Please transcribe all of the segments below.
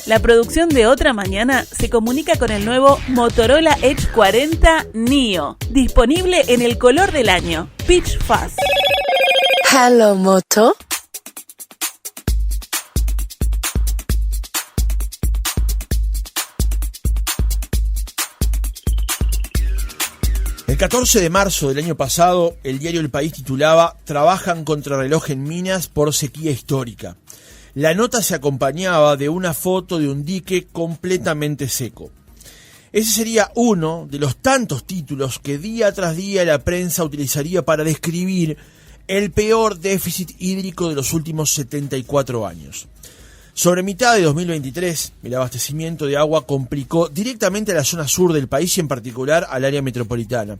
La producción de Otra Mañana se comunica con el nuevo Motorola Edge 40 Neo, disponible en el color del año, Peach Fuzz. Hello, Moto. El 14 de marzo del año pasado, el diario El País titulaba "Trabajan contrarreloj en Minas por sequía histórica". La nota se acompañaba de una foto de un dique completamente seco. Ese sería uno de los tantos títulos que día tras día la prensa utilizaría para describir el peor déficit hídrico de los últimos 74 años. Sobre mitad de 2023, el abastecimiento de agua complicó directamente a la zona sur del país y en particular al área metropolitana.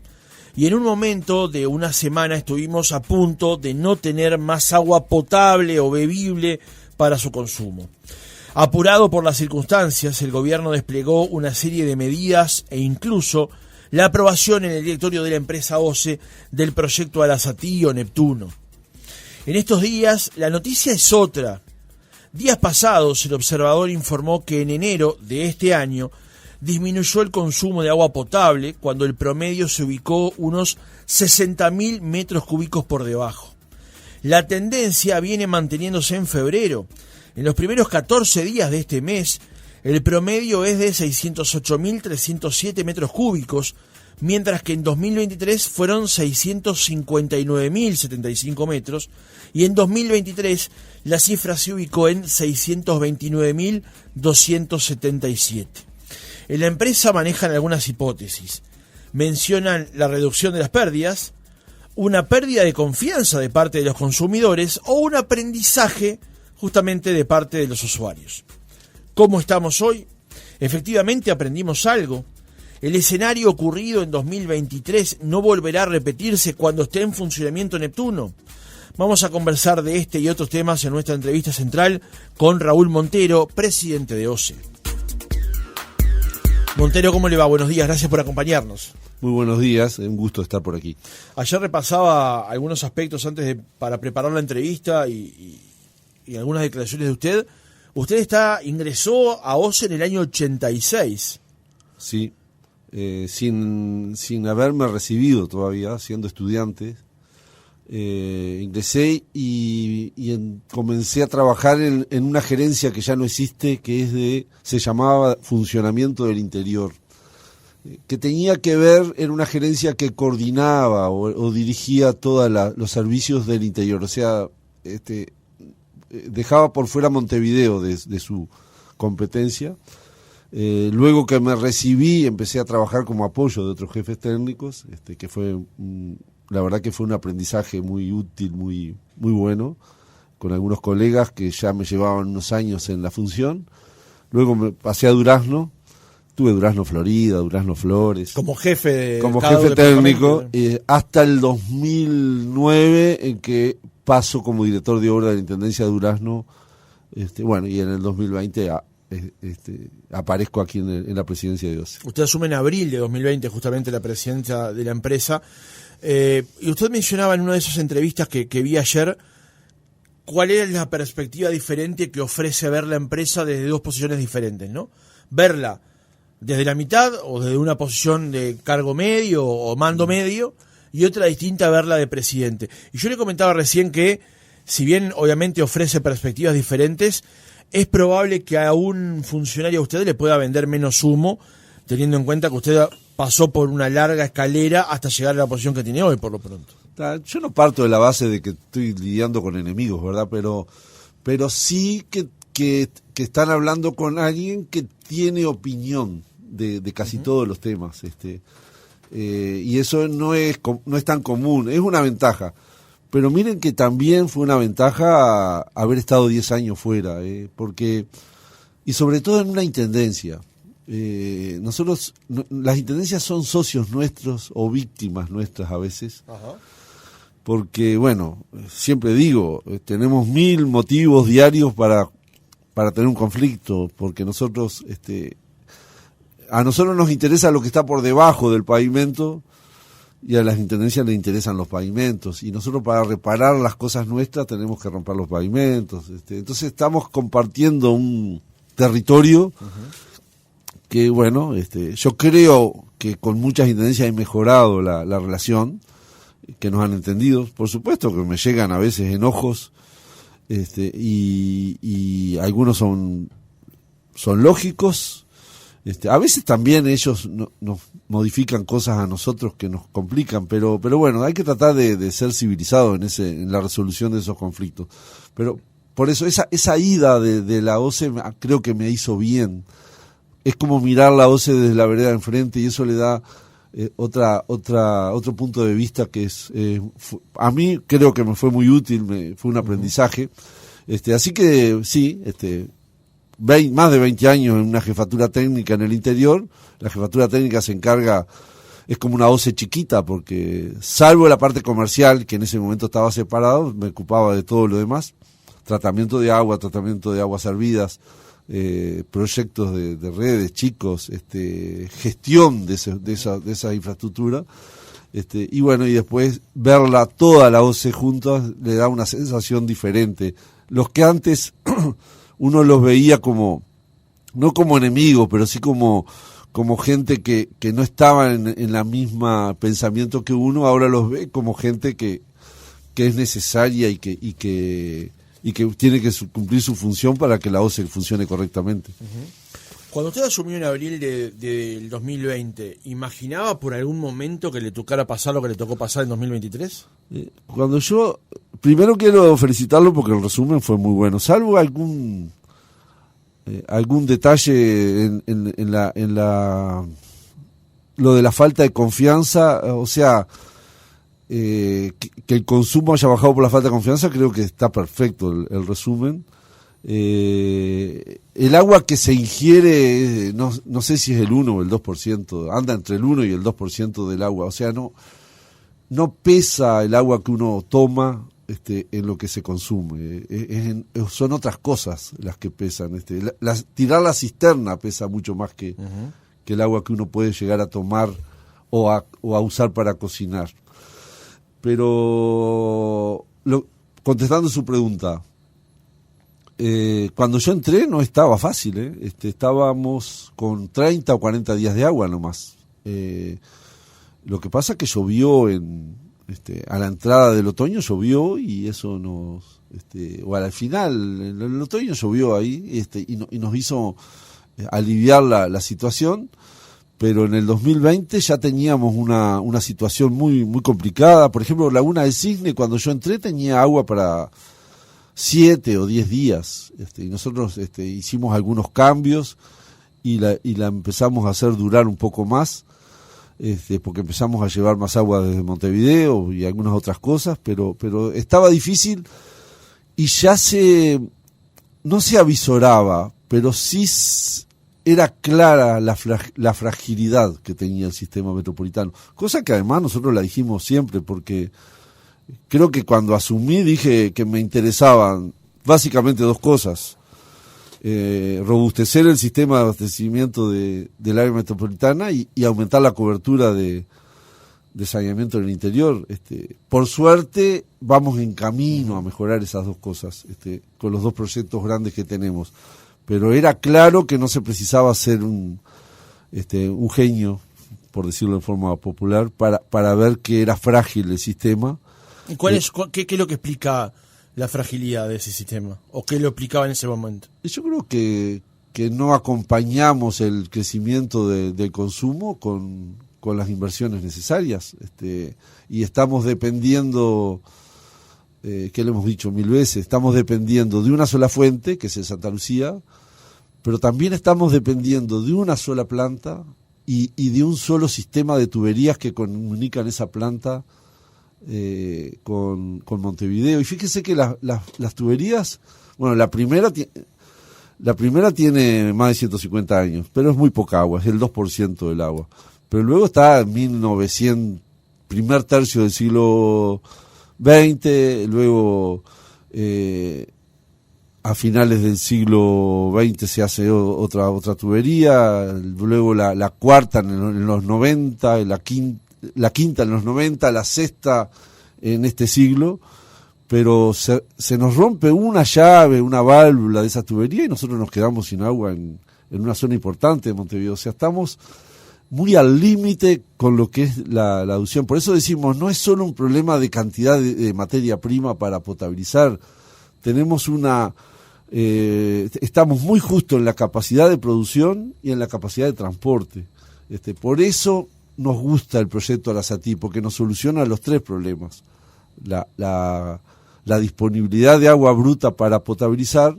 Y en un momento de una semana estuvimos a punto de no tener más agua potable o bebible para su consumo. Apurado por las circunstancias, el gobierno desplegó una serie de medidas e incluso la aprobación en el directorio de la empresa OCE del proyecto Arasatí o Neptuno. En estos días, la noticia es otra. Días pasados, el observador informó que en enero de este año disminuyó el consumo de agua potable cuando el promedio se ubicó unos 60.000 metros cúbicos por debajo. La tendencia viene manteniéndose en febrero. En los primeros 14 días de este mes, el promedio es de 608.307 metros cúbicos, mientras que en 2023 fueron 659.075 metros y en 2023 la cifra se ubicó en 629.277. En la empresa manejan algunas hipótesis. Mencionan la reducción de las pérdidas, una pérdida de confianza de parte de los consumidores o un aprendizaje justamente de parte de los usuarios. ¿Cómo estamos hoy? Efectivamente aprendimos algo. El escenario ocurrido en 2023 no volverá a repetirse cuando esté en funcionamiento Neptuno. Vamos a conversar de este y otros temas en nuestra entrevista central con Raúl Montero, presidente de OCE. Montero, ¿cómo le va? Buenos días, gracias por acompañarnos. Muy buenos días, un gusto estar por aquí. Ayer repasaba algunos aspectos para preparar la entrevista y algunas declaraciones de usted. Usted ingresó a OCE en el año 86. Sí, sin haberme recibido todavía, siendo estudiante. Ingresé y comencé a trabajar en una gerencia que ya no existe, se llamaba Funcionamiento del Interior, que tenía que ver, era una gerencia que coordinaba o dirigía todos los servicios del interior, o sea, dejaba por fuera Montevideo de su competencia. Luego que me recibí, empecé a trabajar como apoyo de otros jefes técnicos, que fue la verdad que fue un aprendizaje muy útil, muy bueno, con algunos colegas que ya me llevaban unos años en la función. Luego me pasé a Durazno, tuve Durazno Florida, Durazno Flores. Como jefe técnico, hasta el 2009, en que paso como director de obra de la Intendencia de Durazno, y en el 2020 aparezco aquí en la presidencia de OCE. Usted asume en abril de 2020 justamente la presidencia de la empresa. Y usted mencionaba en una de esas entrevistas que vi ayer, ¿cuál es la perspectiva diferente que ofrece ver la empresa desde dos posiciones diferentes, ¿no? Verla desde la mitad o desde una posición de cargo medio o mando medio, y otra distinta a verla de presidente. Y yo le comentaba recién que, si bien obviamente ofrece perspectivas diferentes, es probable que a un funcionario a usted le pueda vender menos humo, teniendo en cuenta que usted pasó por una larga escalera hasta llegar a la posición que tiene hoy, por lo pronto. Yo no parto de la base de que estoy lidiando con enemigos, ¿verdad? Pero sí que están hablando con alguien que tiene opinión de casi todos los temas. Y eso no es tan común, es una ventaja. Pero miren que también fue una ventaja haber estado 10 años fuera, porque, y sobre todo en una intendencia. Nosotros, las intendencias son socios nuestros o víctimas nuestras a veces. Ajá. Porque, siempre digo, tenemos 1000 motivos diarios para tener un conflicto, porque a nosotros nos interesa lo que está por debajo del pavimento y a las intendencias les interesan los pavimentos, y nosotros para reparar las cosas nuestras tenemos que romper los pavimentos. Entonces estamos compartiendo un territorio, que bueno, yo creo que con muchas intendencias he mejorado la relación, que nos han entendido. Por supuesto que me llegan a veces enojos, y algunos son lógicos. A veces también ellos nos modifican cosas a nosotros que nos complican, pero bueno, hay que tratar de ser civilizados en la resolución de esos conflictos. Pero por eso esa ida de la OCE creo que me hizo bien. Es como mirar la OCE desde la vereda de enfrente, y eso le da otro punto de vista que es, a mí creo que me fue muy útil, fue un aprendizaje. Así que sí, más de 20 años en una jefatura técnica en el interior. La jefatura técnica se encarga, es como una OCE chiquita, porque salvo la parte comercial, que en ese momento estaba separado, me ocupaba de todo lo demás: tratamiento de aguas servidas, proyectos de redes, chicos, gestión de esa infraestructura, y bueno, y después verla toda la OCE juntas le da una sensación diferente. Los que antes uno los veía no como enemigos, pero sí como gente que no estaba en la misma pensamiento que uno, ahora los ve como gente que es necesaria y que tiene que cumplir su función para que la OCE funcione correctamente. Cuando usted asumió en abril del 2020, ¿imaginaba por algún momento que le tocara pasar lo que le tocó pasar en 2023? Cuando primero quiero felicitarlo porque el resumen fue muy bueno, salvo algún detalle en lo de la falta de confianza, o sea, que el consumo haya bajado por la falta de confianza. Creo que está perfecto el resumen. El agua que se ingiere, no sé si es el 1 o el 2%, anda entre el 1 y el 2% del agua, o sea, no pesa el agua que uno toma en lo que se consume, son otras cosas las que pesan. Tirar la cisterna pesa mucho más que el agua que uno puede llegar a tomar o a usar para cocinar. Pero contestando su pregunta, cuando yo entré no estaba fácil, estábamos con 30 o 40 días de agua nomás. Lo que pasa es que llovió a la entrada del otoño, llovió, y eso o al final, en el otoño llovió ahí, y nos hizo aliviar la situación. Pero en el 2020 ya teníamos una situación muy muy complicada. Por ejemplo, Laguna del Cisne, cuando yo entré, tenía agua para 7 o 10 días, y nosotros hicimos algunos cambios y la empezamos a hacer durar un poco más, porque empezamos a llevar más agua desde Montevideo y algunas otras cosas, pero estaba difícil, y ya no se avisoraba, pero sí era clara la fragilidad que tenía el sistema metropolitano, cosa que además nosotros la dijimos siempre, porque creo que cuando asumí dije que me interesaban básicamente dos cosas: robustecer el sistema de abastecimiento del área metropolitana y aumentar la cobertura de saneamiento en el interior. Por suerte vamos en camino a mejorar esas dos cosas, con los dos proyectos grandes que tenemos. Pero era claro que no se precisaba ser un genio, por decirlo de forma popular, para ver que era frágil el sistema. ¿Y qué es lo que explica la fragilidad de ese sistema? ¿O qué lo explicaba en ese momento? Yo creo que no acompañamos el crecimiento del consumo con las inversiones necesarias, y estamos dependiendo, que lo hemos dicho 1000 veces, estamos dependiendo de una sola fuente, que es el Santa Lucía, pero también estamos dependiendo de una sola planta y de un solo sistema de tuberías que comunican esa planta con Montevideo. Y fíjese que las tuberías, bueno, la primera tiene más de 150 años, pero es muy poca agua, es el 2% del agua. Pero luego está en 1900, primer tercio del siglo XX, luego a finales del siglo XX se hace otra tubería, luego la cuarta en los 90, la quinta en los 90, la sexta en este siglo, pero se nos rompe una llave, una válvula de esa tubería y nosotros nos quedamos sin agua en una zona importante de Montevideo. O sea, estamos muy al límite con lo que es la adducción. Por eso decimos, no es solo un problema de cantidad de materia prima para potabilizar. Tenemos estamos muy justo en la capacidad de producción y en la capacidad de transporte. Por eso nos gusta el proyecto Arasatí, porque nos soluciona los tres problemas. La disponibilidad de agua bruta para potabilizar,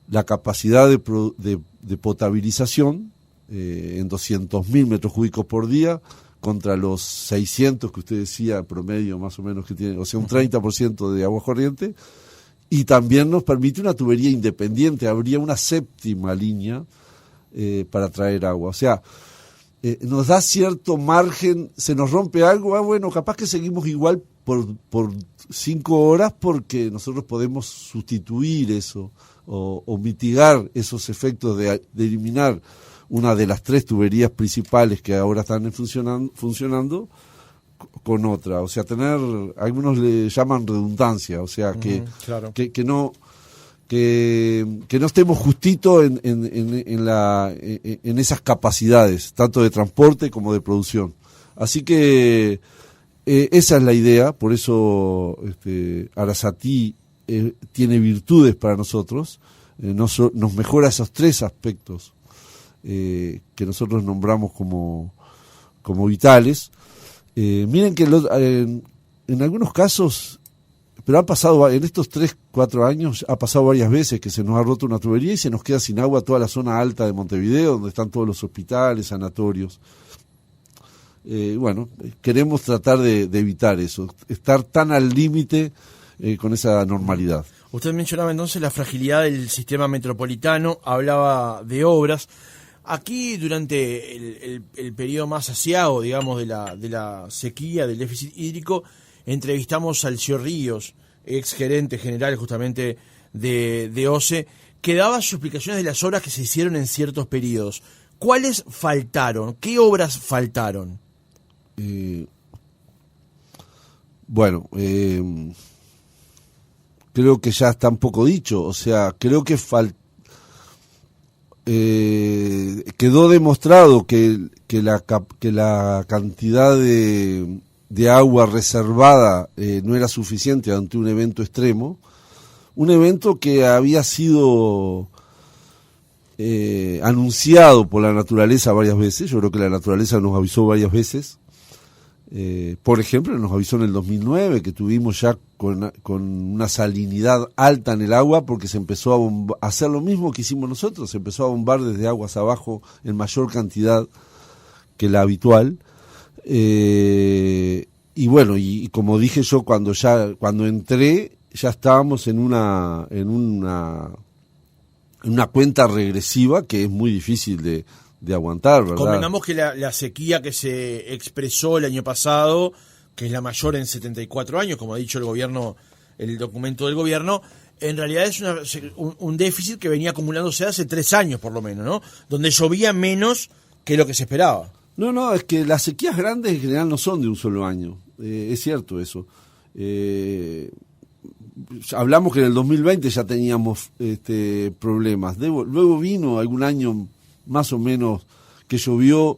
la capacidad de potabilización en 200.000 metros cúbicos por día contra los 600 que usted decía promedio más o menos que tiene, o sea, un 30% de agua corriente, y también nos permite una tubería independiente, habría una séptima línea para traer agua. O sea, nos da cierto margen, se nos rompe algo, bueno, capaz que seguimos igual por 5 horas porque nosotros podemos sustituir eso o mitigar esos efectos de eliminar una de las 3 tuberías principales que ahora están funcionando con otra. O sea, algunos le llaman redundancia, o sea, claro. que no estemos justito en esas capacidades, tanto de transporte como de producción. Así que esa es la idea, por eso Arasatí tiene virtudes para nosotros, nos mejora esos 3 aspectos que nosotros nombramos como vitales. Miren que en algunos casos, pero ha pasado, en estos 3-4 años, ha pasado varias veces que se nos ha roto una tubería y se nos queda sin agua toda la zona alta de Montevideo, donde están todos los hospitales, sanatorios. Bueno, queremos tratar de evitar eso, estar tan al límite con esa normalidad. Usted mencionaba entonces la fragilidad del sistema metropolitano, hablaba de obras. Aquí, durante el periodo más aciago, digamos, de la sequía, del déficit hídrico, entrevistamos al Sr. Ríos, ex gerente general justamente de OCE, que daba sus explicaciones de las obras que se hicieron en ciertos periodos. ¿Cuáles faltaron? ¿Qué obras faltaron? Bueno, creo que ya está un poco dicho, o sea, creo que quedó demostrado que la cantidad de agua reservada no era suficiente ante un evento extremo, un evento que había sido anunciado por la naturaleza varias veces. Yo creo que la naturaleza nos avisó varias veces. Por ejemplo, nos avisó en el 2009 que tuvimos ya con una salinidad alta en el agua, porque se empezó a hacer lo mismo que hicimos nosotros, se empezó a bombar desde aguas abajo en mayor cantidad que la habitual. Y bueno, y como dije yo, cuando entré, ya estábamos en una cuenta regresiva que es muy difícil de aguantar, ¿verdad? Convengamos que la sequía que se expresó el año pasado, que es la mayor en 74 años, como ha dicho el gobierno, el documento del gobierno, en realidad es un déficit que venía acumulándose hace 3 años por lo menos, ¿no? Donde llovía menos que lo que se esperaba. No, es que las sequías grandes en general no son de un solo año, es cierto eso. Hablamos que en el 2020 ya teníamos problemas, luego vino algún año más o menos que llovió,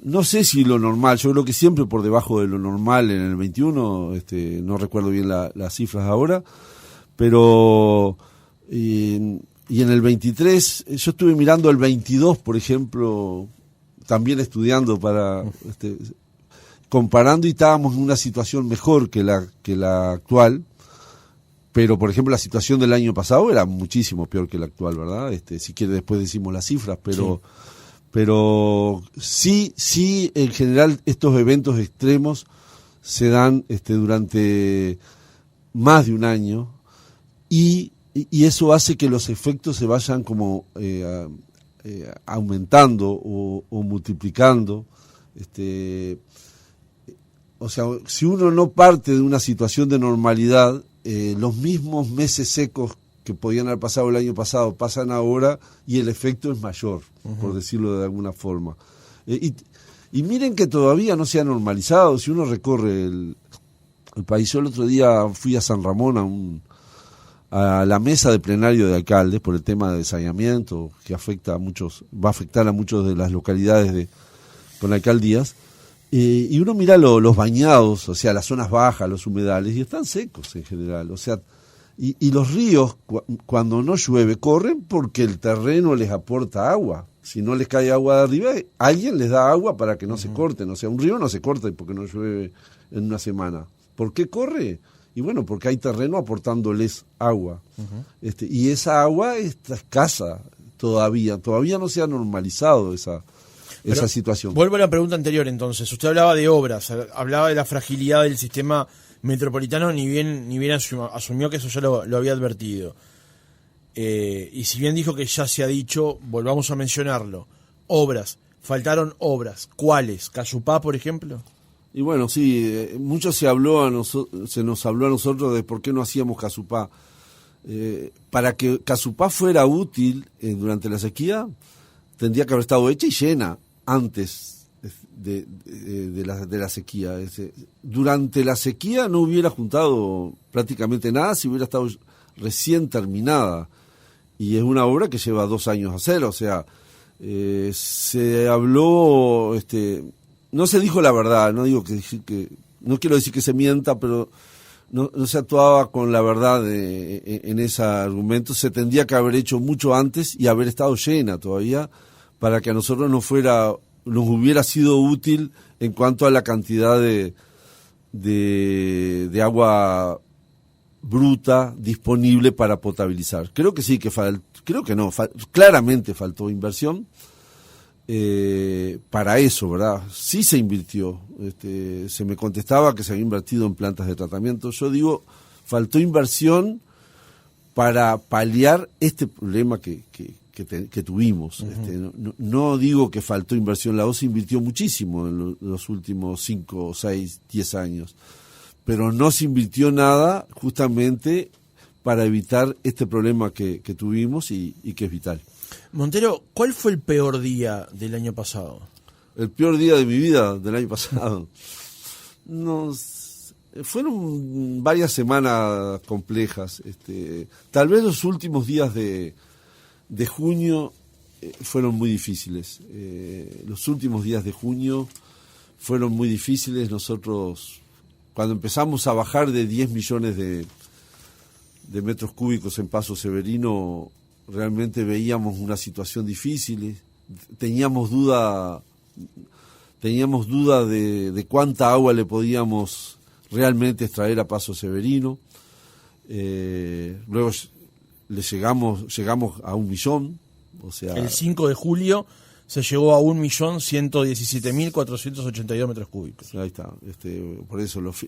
no sé si lo normal, yo creo que siempre por debajo de lo normal en el 21, no recuerdo bien las cifras ahora, pero y en el 23, yo estuve mirando el 22, por ejemplo, también estudiando para comparando, y estábamos en una situación mejor que la actual. Pero, por ejemplo, la situación del año pasado era muchísimo peor que la actual, ¿verdad? Si quiere después decimos las cifras, pero sí, en general estos eventos extremos se dan durante más de un año y eso hace que los efectos se vayan como aumentando o multiplicando. O sea, si uno no parte de una situación de normalidad, los mismos meses secos que podían haber pasado el año pasado pasan ahora y el efecto es mayor, por decirlo de alguna forma. Y miren que todavía no se ha normalizado. Si uno recorre el país. Yo el otro día fui a San Ramón a la mesa de plenario de alcaldes por el tema de saneamiento que va a afectar a muchos de las localidades con alcaldías, y uno mira los bañados, o sea, las zonas bajas, los humedales, y están secos en general, o sea, y los ríos cuando no llueve corren porque el terreno les aporta agua. Si no les cae agua de arriba, alguien les da agua para que no se corten, o sea, un río no se corta porque no llueve en una semana. ¿Por qué corre? Y bueno, porque hay terreno aportándoles agua. Y esa agua está escasa todavía no se ha normalizado esa situación. Vuelvo a la pregunta anterior entonces. Usted hablaba de obras, hablaba de la fragilidad del sistema metropolitano, ni bien asumió que eso ya lo había advertido. Y si bien dijo que ya se ha dicho, volvamos a mencionarlo. Obras, faltaron obras. ¿Cuáles? ¿Cayupá, por ejemplo? Y bueno, sí, mucho se nos habló a nosotros de por qué no hacíamos Cazupá. Para que Cazupá fuera útil durante la sequía, tendría que haber estado hecha y llena antes de la sequía. Durante la sequía no hubiera juntado prácticamente nada si hubiera estado recién terminada. Y es una obra que lleva 2 años hacer, o sea, se habló... No se dijo la verdad, no quiero decir que se mienta, pero no se actuaba con la verdad en ese argumento. Se tendría que haber hecho mucho antes y haber estado llena todavía para que a nosotros nos hubiera sido útil en cuanto a la cantidad de agua bruta disponible para potabilizar. Creo que sí, claramente faltó inversión. Para eso, ¿verdad? Sí se invirtió. Se me contestaba que se había invertido en plantas de tratamiento. Yo digo, faltó inversión para paliar este problema que tuvimos. No digo que faltó inversión, la OCE invirtió muchísimo en los últimos 5, 6, 10 años, pero no se invirtió nada justamente para evitar este problema que tuvimos y que es vital. Montero, ¿cuál fue el peor día del año pasado? El peor día de mi vida del año pasado. Fueron varias semanas complejas. Tal vez los últimos días de junio fueron muy difíciles. Los últimos días de junio fueron muy difíciles. Nosotros, cuando empezamos a bajar de 10 millones de metros cúbicos en Paso Severino, realmente veíamos una situación difícil. Teníamos duda de cuánta agua le podíamos realmente extraer a Paso Severino. Luego llegamos a 1 millón, o sea... El 5 de julio se llegó a 1.117.482 metros cúbicos. Ahí está. Por eso los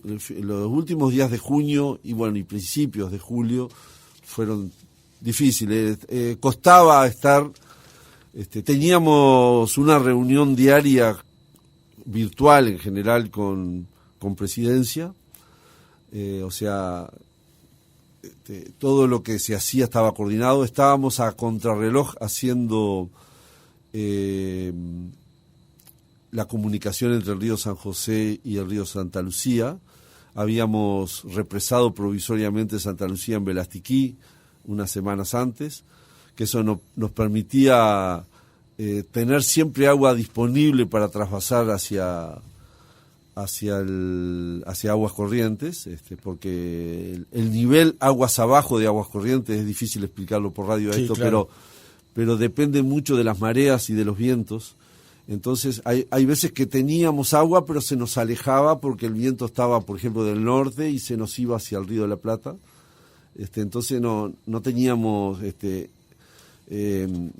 últimos días de junio y principios de julio fueron difíciles. Costaba estar... teníamos una reunión diaria virtual en general con Presidencia, o sea, todo lo que se hacía estaba coordinado. Estábamos a contrarreloj haciendo la comunicación entre el río San José y el río Santa Lucía. Habíamos represado provisoriamente Santa Lucía en Velastiquí unas semanas antes, que eso nos permitía tener siempre agua disponible para trasvasar hacia Aguas Corrientes, porque el nivel aguas abajo de Aguas Corrientes es difícil explicarlo por radio sí, esto, claro. pero depende mucho de las mareas y de los vientos. Entonces hay veces que teníamos agua, pero se nos alejaba porque el viento estaba, por ejemplo, del norte y se nos iba hacia el Río de la Plata. Entonces no teníamos,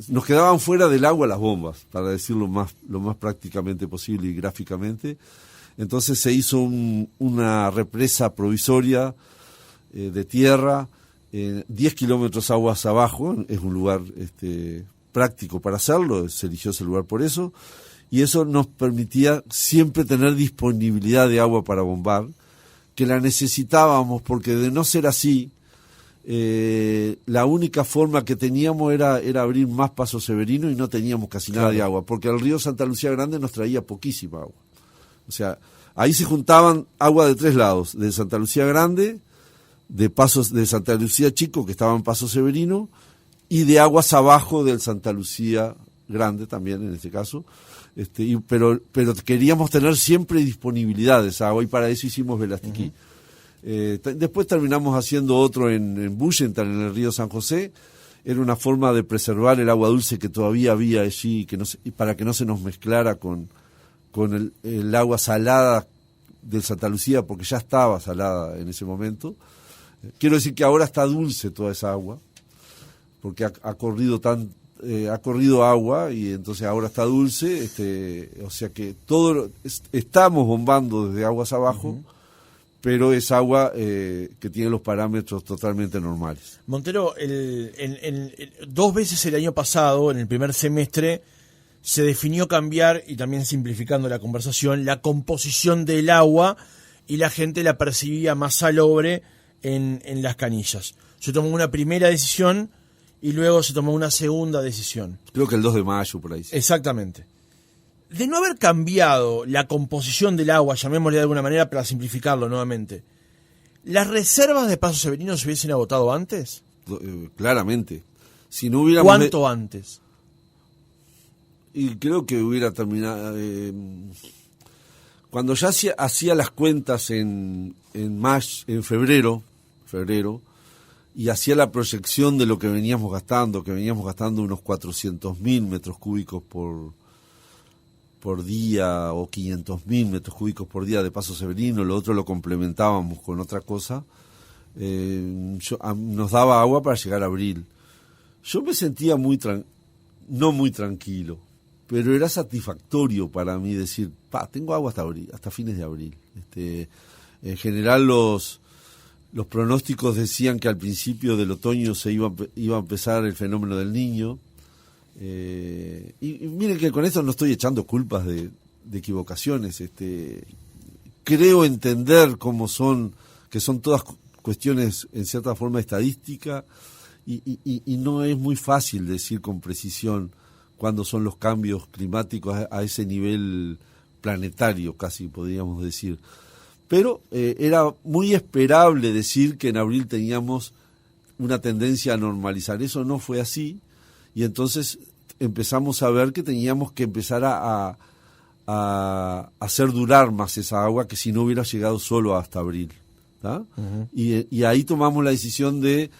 nos quedaban fuera del agua las bombas, para decirlo lo más prácticamente posible y gráficamente. Entonces se hizo una represa provisoria de tierra, 10 kilómetros aguas abajo, es un lugar práctico para hacerlo, se eligió ese lugar por eso, y eso nos permitía siempre tener disponibilidad de agua para bombar, que la necesitábamos porque de no ser así, la única forma que teníamos era abrir más Paso Severino y no teníamos casi nada de agua, porque el río Santa Lucía Grande nos traía poquísima agua. O sea, Ahí se juntaban agua de 3 lados, de Santa Lucía Grande, de Santa Lucía Chico, que estaba en Paso Severino, y de aguas abajo del Santa Lucía Grande también, en este caso. Pero queríamos tener siempre disponibilidad de esa agua, y para eso hicimos Velastiquí. Después terminamos haciendo otro en Bullenthal, en el río San José. Era una forma de preservar el agua dulce que todavía había allí, y para que no se nos mezclara con el agua salada del Santa Lucía, porque ya estaba salada en ese momento. Quiero decir que ahora está dulce toda esa agua, porque ha corrido agua, y entonces ahora está dulce, o sea que estamos bombando desde aguas abajo, pero es agua que tiene los parámetros totalmente normales. Montero, 2 veces el año pasado, en el primer semestre, se definió cambiar, y también simplificando la conversación, la composición del agua, y la gente la percibía más salobre en las canillas. Se tomó una primera decisión y luego se tomó una segunda decisión. Creo que el 2 de mayo, por ahí. Sí. Exactamente. De no haber cambiado la composición del agua, llamémosle de alguna manera para simplificarlo nuevamente, ¿las reservas de Paso Severino se hubiesen agotado antes? Claramente. Si no hubiéramos ¿Cuánto antes? Y creo que hubiera terminado... cuando ya hacía las cuentas en febrero, y hacía la proyección de lo que veníamos gastando unos 400.000 metros cúbicos por día, o 500.000 metros cúbicos por día de Paso Severino, lo otro lo complementábamos con otra cosa, nos daba agua para llegar a abril. Yo me sentía no muy tranquilo, pero era satisfactorio para mí decir, tengo agua hasta fines de abril. En general los pronósticos decían que al principio del otoño se iba a empezar el fenómeno del Niño. Y miren que con esto no estoy echando culpas de equivocaciones. Creo entender que son todas cuestiones en cierta forma estadística, y no es muy fácil decir con precisión cuándo son los cambios climáticos a ese nivel planetario, casi podríamos decir. Pero era muy esperable decir que en abril teníamos una tendencia a normalizar. Eso no fue así, y entonces empezamos a ver que teníamos que empezar a hacer durar más esa agua, que si no hubiera llegado solo hasta abril. Y ahí tomamos la decisión de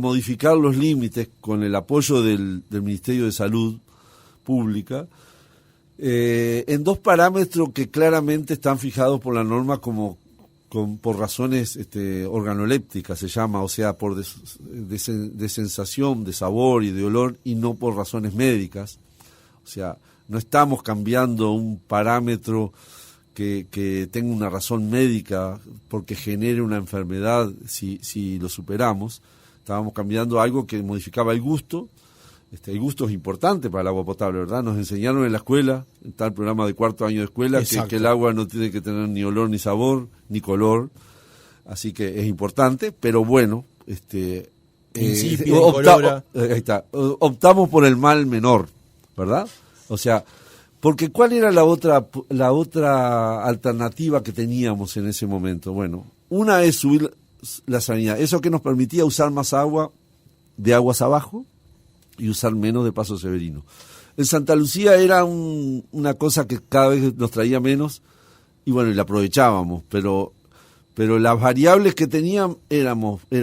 modificar los límites con el apoyo del Ministerio de Salud Pública, en 2 parámetros que claramente están fijados por la norma por razones organolépticas, se llama, o sea, por de sensación, de sabor y de olor, y no por razones médicas. O sea, no estamos cambiando un parámetro que tenga una razón médica porque genere una enfermedad si lo superamos. Estábamos cambiando algo que modificaba el gusto. El gusto es importante para el agua potable, ¿verdad? Nos enseñaron en la escuela, en tal programa de 4º año de escuela, que el agua no tiene que tener ni olor, ni sabor, ni color. Así que es importante, pero bueno, optamos por el mal menor, ¿verdad? O sea, porque ¿cuál era la otra alternativa que teníamos en ese momento? Bueno, una es subir la salinidad, eso que nos permitía usar más agua de aguas abajo y usar menos de Paso Severino. En Santa Lucía era una cosa que cada vez nos traía menos, y bueno, y la aprovechábamos, pero las variables que tenían era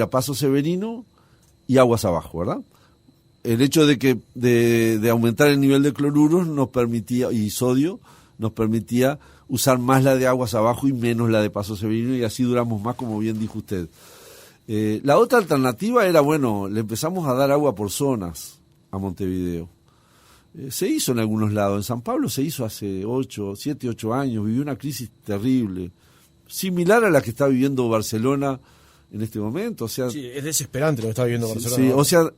Paso Severino y aguas abajo, ¿verdad? El hecho de aumentar el nivel de cloruros nos permitía, y sodio, nos permitía usar más la de aguas abajo y menos la de Paso Severino, y así duramos más, como bien dijo usted. La otra alternativa era, le empezamos a dar agua por zonas a Montevideo. Se hizo en algunos lados. En San Pablo se hizo hace 7, 8 años, vivió una crisis terrible, similar a la que está viviendo Barcelona en este momento. O sea, sí, es desesperante lo que está viviendo Barcelona. Sí, o sea,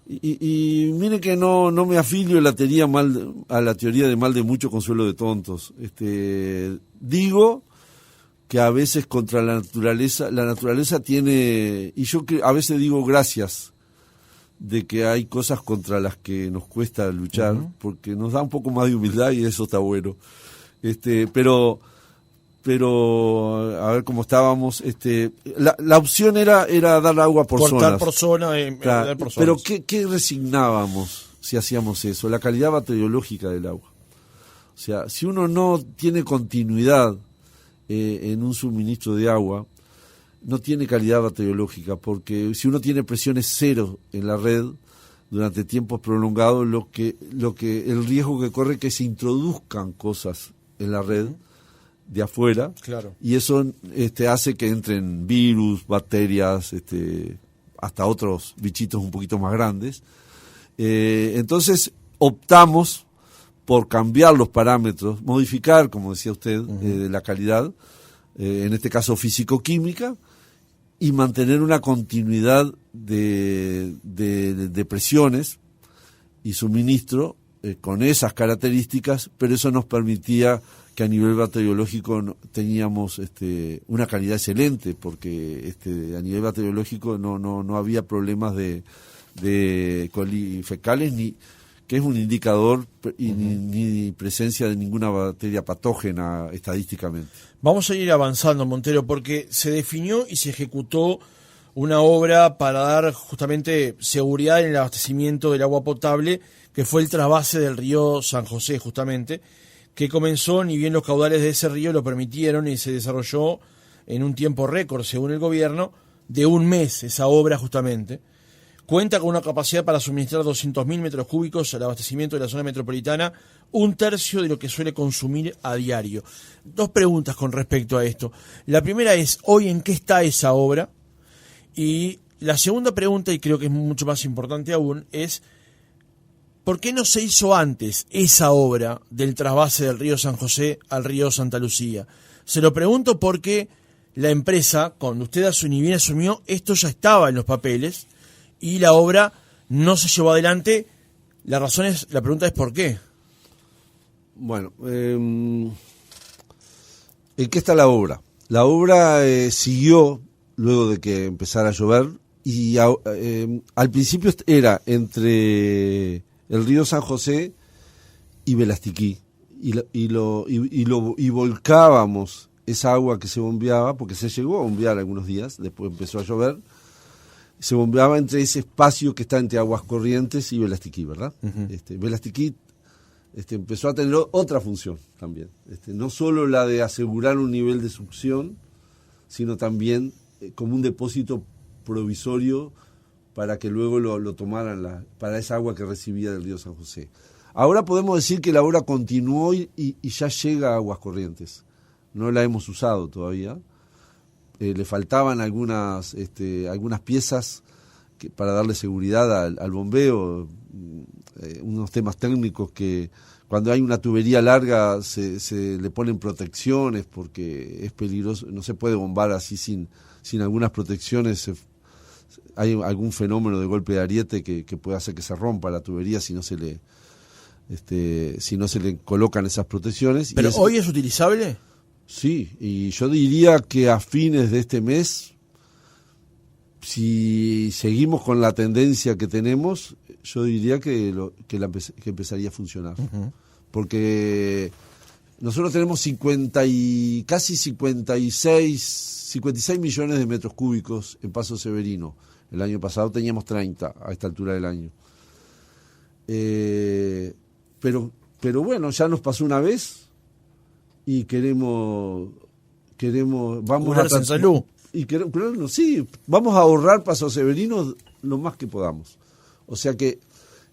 y miren que no me afilio a la teoría de mal de mucho, consuelo de tontos. Digo que a veces contra la naturaleza tiene, y yo a veces digo gracias de que hay cosas contra las que nos cuesta luchar, porque nos da un poco más de humildad, y eso está bueno. Pero a ver cómo estábamos, la opción era dar agua por Cortar zonas. por zona, Claro, dar por pero zonas. ¿qué resignábamos si hacíamos eso? La calidad bacteriológica del agua. O sea, si uno no tiene continuidad en un suministro de agua, no tiene calidad bacteriológica, porque si uno tiene presiones cero en la red durante tiempos prolongados, lo que el riesgo que corre es que se introduzcan cosas en la red de afuera, Claro. y eso hace que entren virus, bacterias, hasta otros bichitos un poquito más grandes. Entonces optamos por cambiar los parámetros, modificar, como decía usted, la calidad, en este caso físico-química, y mantener una continuidad de presiones y suministro con esas características, pero eso nos permitía que a nivel bacteriológico teníamos una calidad excelente, porque a nivel bacteriológico no había problemas de colifecales, ni que es un indicador, ni presencia de ninguna bacteria patógena estadísticamente. Vamos a ir avanzando, Montero, porque se definió y se ejecutó una obra para dar justamente seguridad en el abastecimiento del agua potable, que fue el trasvase del río San José, justamente, que comenzó, ni bien los caudales de ese río lo permitieron, y se desarrolló en un tiempo récord, según el gobierno, de un mes esa obra justamente. Cuenta con una capacidad para suministrar 200.000 metros cúbicos al abastecimiento de la zona metropolitana, un tercio de lo que suele consumir a diario. Dos preguntas con respecto a esto. La primera es, ¿hoy en qué está esa obra? Y la segunda pregunta, y creo que es mucho más importante aún, es ¿por qué no se hizo antes esa obra del trasvase del río San José al río Santa Lucía? Se lo pregunto porque la empresa, cuando usted asumió, esto ya estaba en los papeles y la obra no se llevó adelante. La pregunta es ¿por qué? Bueno, ¿en qué está la obra? La obra siguió luego de que empezara a llover y al principio era entre el río San José y Velastiquí y volcábamos esa agua que se bombeaba, porque se llegó a bombear algunos días, después empezó a llover, se bombeaba entre ese espacio que está entre Aguas Corrientes y Velastiquí, ¿verdad? Velastiquí empezó a tener otra función también, no solo la de asegurar un nivel de succión, sino también como un depósito provisorio para que luego lo tomaran para esa agua que recibía del río San José. Ahora podemos decir que la obra continuó y ya llega a Aguas Corrientes. No la hemos usado todavía. Le faltaban algunas piezas para darle seguridad al bombeo, unos temas técnicos que cuando hay una tubería larga se le ponen protecciones porque es peligroso, no se puede bombar así sin algunas protecciones. Hay algún fenómeno de golpe de ariete que puede hacer que se rompa la tubería si no se le colocan esas protecciones. ¿Pero hoy es utilizable? Sí, y yo diría que a fines de este mes, si seguimos con la tendencia que tenemos, yo diría que empezaría a funcionar. Uh-huh. Porque nosotros tenemos casi 56 millones de metros cúbicos en Paso Severino. El año pasado teníamos 30 a esta altura del año. Pero bueno, ya nos pasó una vez y vamos a salud. Vamos a ahorrar Paso Severino lo más que podamos. O sea que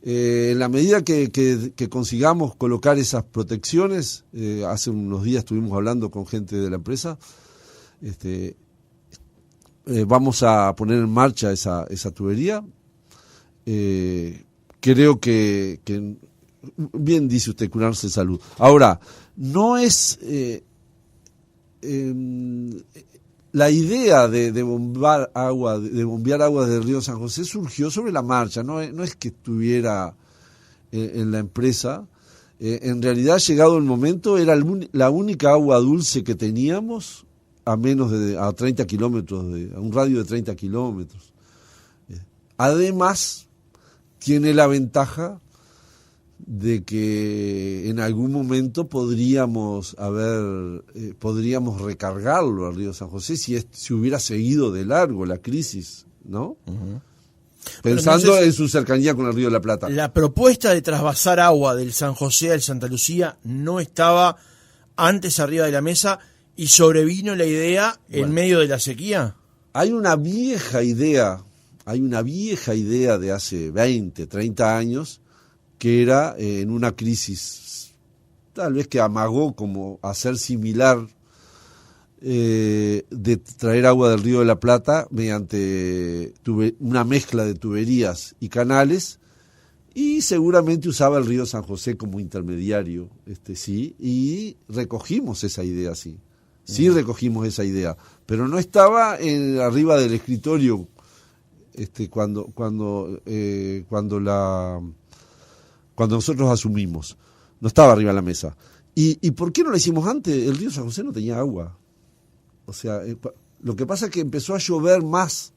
en la medida que consigamos colocar esas protecciones, hace unos días estuvimos hablando con gente de la empresa, vamos a poner en marcha esa tubería. Creo que bien dice usted, curarse de salud. Ahora, no es la idea de bombear agua del río San José surgió sobre la marcha, no es que estuviera en la empresa. En realidad, llegado el momento, era la única agua dulce que teníamos a 30 kilómetros, a un radio de 30 kilómetros. Además, tiene la ventaja en algún momento podríamos recargarlo al río San José si hubiera seguido de largo la crisis, ¿no? Uh-huh. Pensando entonces, en su cercanía con el río de la Plata. La propuesta de trasvasar agua del San José al Santa Lucía no estaba antes arriba de la mesa y sobrevino la idea en medio de la sequía. Hay una vieja idea de hace 20, 30 años, que era en una crisis, tal vez que amagó como hacer similar, de traer agua del río de la Plata mediante una mezcla de tuberías y canales, y seguramente usaba el río San José como intermediario, sí, y recogimos esa idea, sí. Sí, recogimos esa idea, pero no estaba arriba del escritorio cuando nosotros asumimos. No estaba arriba de la mesa. ¿Y por qué no lo hicimos antes? El río San José no tenía agua. O sea, lo que pasa es que empezó a llover más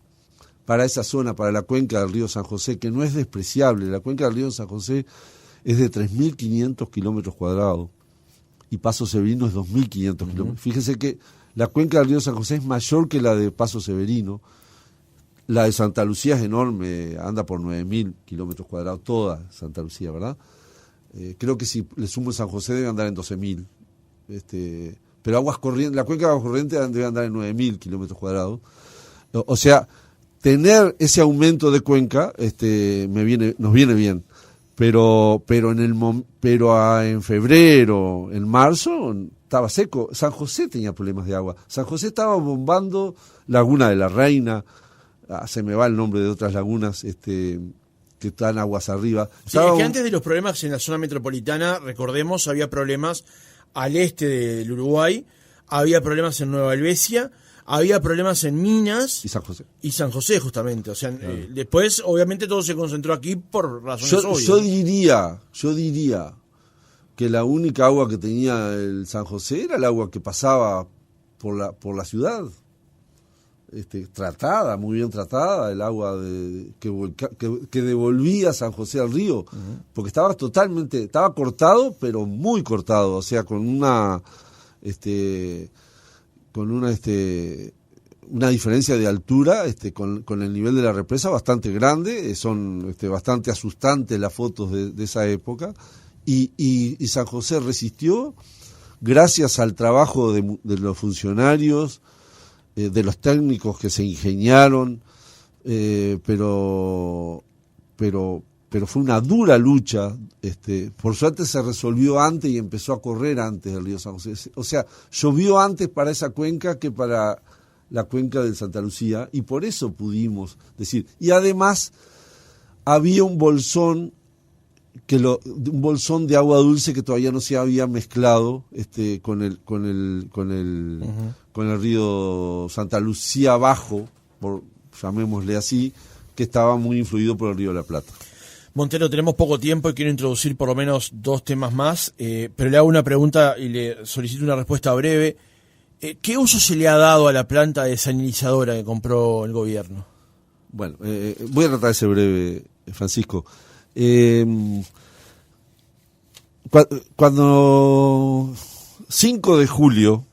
para esa zona, para la cuenca del río San José, que no es despreciable. La cuenca del río San José es de 3.500 kilómetros cuadrados. Y Paso Severino es 2.500 kilómetros. Fíjese que la cuenca del río San José es mayor que la de Paso Severino. La de Santa Lucía es enorme, anda por 9.000 kilómetros cuadrados, toda Santa Lucía, ¿verdad? Creo que si le sumo San José debe andar en 12.000. Pero Aguas Corrientes, la cuenca de Aguas Corrientes debe andar en 9.000 kilómetros cuadrados. O sea, tener ese aumento de cuenca nos viene bien. Pero en febrero, en marzo, estaba seco. San José tenía problemas de agua. San José estaba bombando Laguna de la Reina, se me va el nombre de otras lagunas que están aguas arriba. Sí, es que antes de los problemas en la zona metropolitana, recordemos, había problemas al este del Uruguay, había problemas en Nueva Helvecia, había problemas en Minas y San José justamente. O sea, después obviamente todo se concentró aquí por razones obvias. Yo diría que la única agua que tenía el San José era el agua que pasaba por la ciudad. Muy bien tratada, el agua que devolvía San José al río, porque estaba cortado, pero muy cortado, o sea, con una diferencia de altura con el nivel de la represa bastante grande. Son bastante asustantes las fotos de esa época, y San José resistió gracias al trabajo de los funcionarios, de los técnicos que se ingeniaron, pero fue una dura lucha. Por suerte se resolvió antes y empezó a correr antes del río San José. O sea, llovió antes para esa cuenca que para la cuenca del Santa Lucía, y por eso pudimos decir. Y además había un bolsón de agua dulce que todavía no se había mezclado con el río Santa Lucía Bajo, llamémosle así, que estaba muy influido por el río de la Plata. Montero, tenemos poco tiempo y quiero introducir por lo menos 2 temas más, pero le hago una pregunta y le solicito una respuesta breve. ¿Qué uso se le ha dado a la planta desalinizadora que compró el gobierno? Bueno, voy a tratar de ser breve, Francisco. Cuando 5 de julio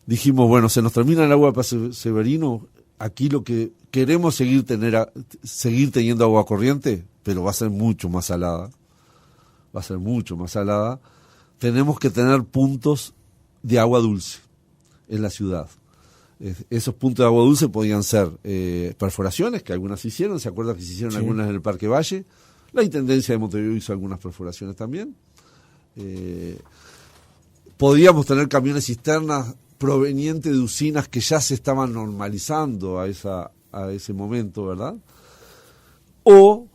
dijimos, bueno, se nos termina el agua de Paso Severino, aquí lo que queremos seguir teniendo agua corriente, pero va a ser mucho más salada. Tenemos que tener puntos de agua dulce en la ciudad. Esos puntos de agua dulce podían ser perforaciones, que algunas se hicieron. ¿Se acuerdan que se hicieron algunas en el Parque Valle? La Intendencia de Montevideo hizo algunas perforaciones también. Podíamos tener camiones cisternas provenientes de usinas que ya se estaban normalizando a ese momento, ¿verdad? O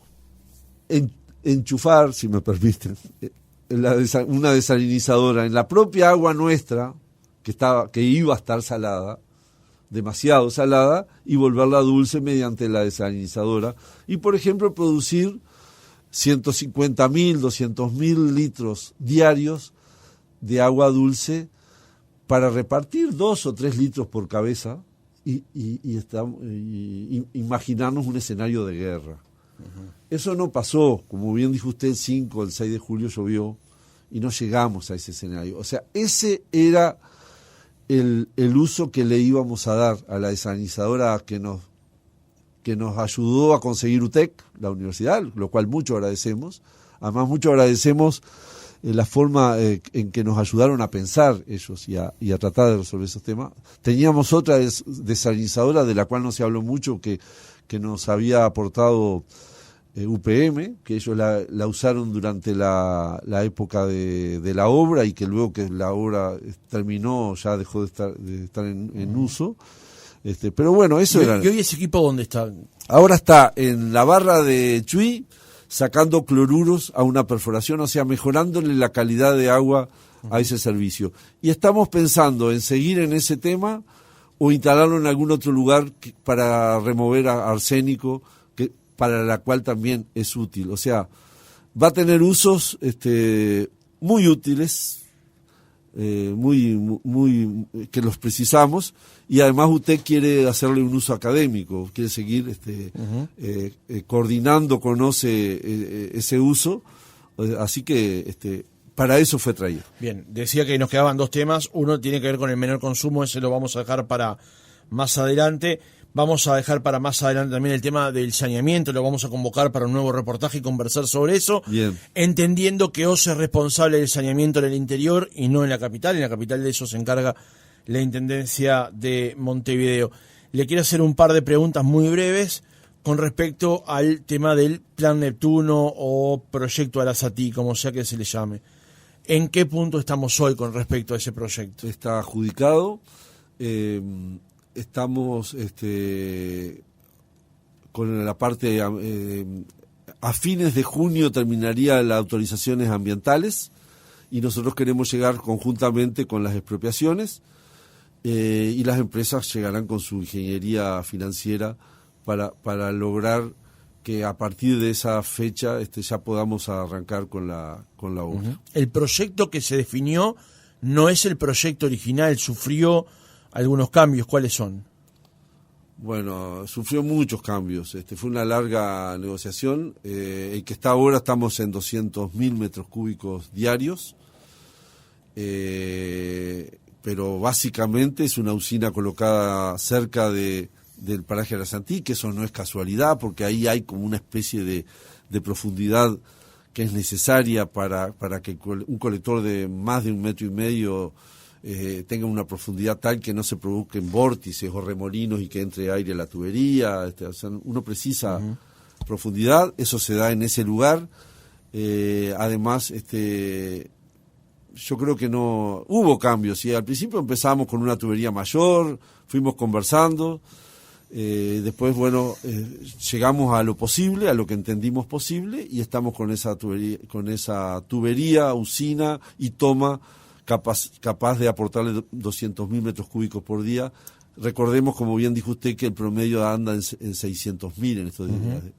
enchufar, si me permiten, una desalinizadora en la propia agua nuestra, que iba a estar salada, demasiado salada, y volverla dulce mediante la desalinizadora. Y, por ejemplo, producir 150.000, 200.000 litros diarios de agua dulce para repartir 2 o 3 litros por cabeza y imaginarnos un escenario de guerra. Eso no pasó, como bien dijo usted, el 6 de julio llovió y no llegamos a ese escenario. O sea, ese era el uso que le íbamos a dar a la desalinizadora que nos ayudó a conseguir UTEC, la universidad, lo cual mucho agradecemos. Además, mucho agradecemos la forma en que nos ayudaron a pensar ellos y a tratar de resolver esos temas. Teníamos otra desalinizadora de la cual no se habló mucho, que nos había aportado UPM, que ellos la usaron durante la época de la obra, y que luego que la obra terminó ya dejó de estar en uso. Pero bueno, eso era. ¿Y hoy ese equipo dónde está? Ahora está en la barra de Chuy, sacando cloruros a una perforación, o sea, mejorándole la calidad de agua a ese servicio. Y estamos pensando en seguir en ese tema o instalarlo en algún otro lugar para remover arsénico, para la cual también es útil. O sea, va a tener usos muy útiles, muy que los precisamos, y además usted quiere hacerle un uso académico, quiere seguir coordinando, conoce ese uso, así que para eso fue traído. Bien, decía que nos quedaban 2 temas. Uno tiene que ver con el menor consumo, ese lo vamos a dejar para más adelante. Vamos a dejar para más adelante también el tema del saneamiento, lo vamos a convocar para un nuevo reportaje y conversar sobre eso. Bien. Entendiendo que OSE es responsable del saneamiento en el interior y no en la capital. En la capital de eso se encarga la Intendencia de Montevideo. Le quiero hacer un par de preguntas muy breves con respecto al tema del Plan Neptuno o Proyecto Arasatí, como sea que se le llame. ¿En qué punto estamos hoy con respecto a ese proyecto? Está adjudicado. Estamos con la parte, a fines de junio terminaría las autorizaciones ambientales y nosotros queremos llegar conjuntamente con las expropiaciones, y las empresas llegarán con su ingeniería financiera para lograr que a partir de esa fecha ya podamos arrancar con la obra. El proyecto que se definió no es el proyecto original, sufrió algunos cambios. ¿Cuáles son? Bueno, sufrió muchos cambios. Fue una larga negociación. El que está ahora, estamos en 200.000 metros cúbicos diarios. Pero básicamente es una usina colocada cerca del paraje Arasatí, que eso no es casualidad, porque ahí hay como una especie de profundidad que es necesaria para que un colector de más de 1,5 metros tenga una profundidad tal que no se produzcan vórtices o remolinos y que entre aire a la tubería. O sea, uno precisa profundidad, eso se da en ese lugar. Además, yo creo que no hubo cambios. Y al principio empezamos con una tubería mayor, fuimos conversando, después llegamos a lo posible, a lo que entendimos posible, y estamos con esa tubería, usina y toma capaz de aportarle 200.000 metros cúbicos por día. Recordemos, como bien dijo usted, que el promedio anda en 600.000 en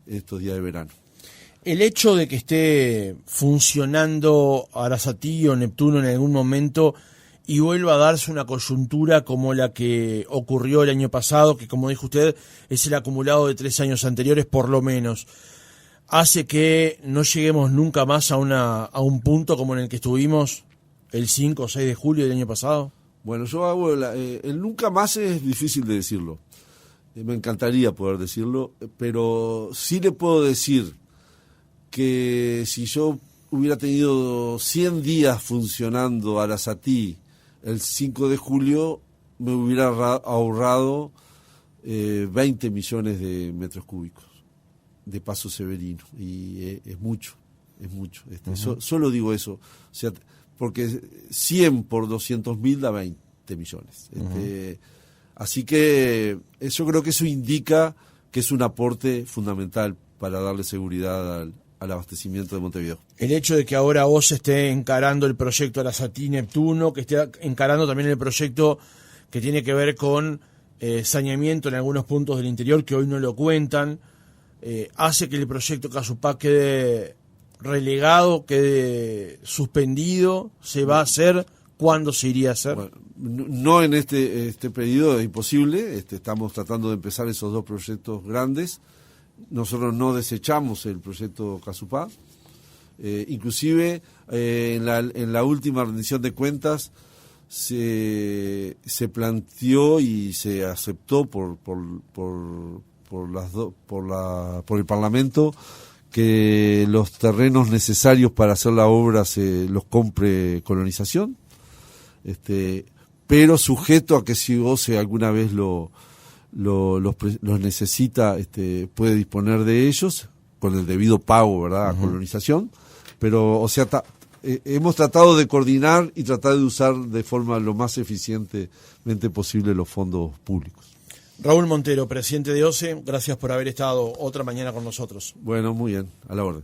estos días de verano. El hecho de que esté funcionando Arasatí o Neptuno en algún momento y vuelva a darse una coyuntura como la que ocurrió el año pasado, que como dijo usted es el acumulado de 3 años anteriores por lo menos, hace que no lleguemos nunca más a un punto como en el que estuvimos el 5 o 6 de julio del año pasado. Bueno, yo hago el nunca más es difícil de decirlo. Me encantaría poder decirlo, pero sí le puedo decir que si yo hubiera tenido 100 días funcionando Arasatí el 5 de julio, me hubiera ahorrado 20 millones de metros cúbicos de Paso Severino, y es mucho. Solo digo eso, o sea, porque 100 por 200.000 da 20 millones. Así que yo creo que eso indica que es un aporte fundamental para darle seguridad al abastecimiento de Montevideo. El hecho de que ahora OSE esté encarando el proyecto Arasatí Neptuno, que esté encarando también el proyecto que tiene que ver con saneamiento en algunos puntos del interior que hoy no lo cuentan, hace que el proyecto Casupá quede relegado, quede suspendido. ¿Se va a hacer? ¿Cuándo se iría a hacer? Bueno, no en este pedido, es imposible. Estamos tratando de empezar esos 2 proyectos grandes. nosotros no desechamos el proyecto Casupá. Inclusive en la última rendición de cuentas se planteó y se aceptó por el Parlamento que los terrenos necesarios para hacer la obra se los compre Colonización, pero sujeto a que si OCE alguna vez los necesita, puede disponer de ellos con el debido pago, ¿verdad?, a Colonización. Pero, o sea, hemos tratado de coordinar y tratar de usar de forma lo más eficientemente posible los fondos públicos. Raúl Montero, presidente de OCE, gracias por haber estado otra mañana con nosotros. Bueno, muy bien, a la orden.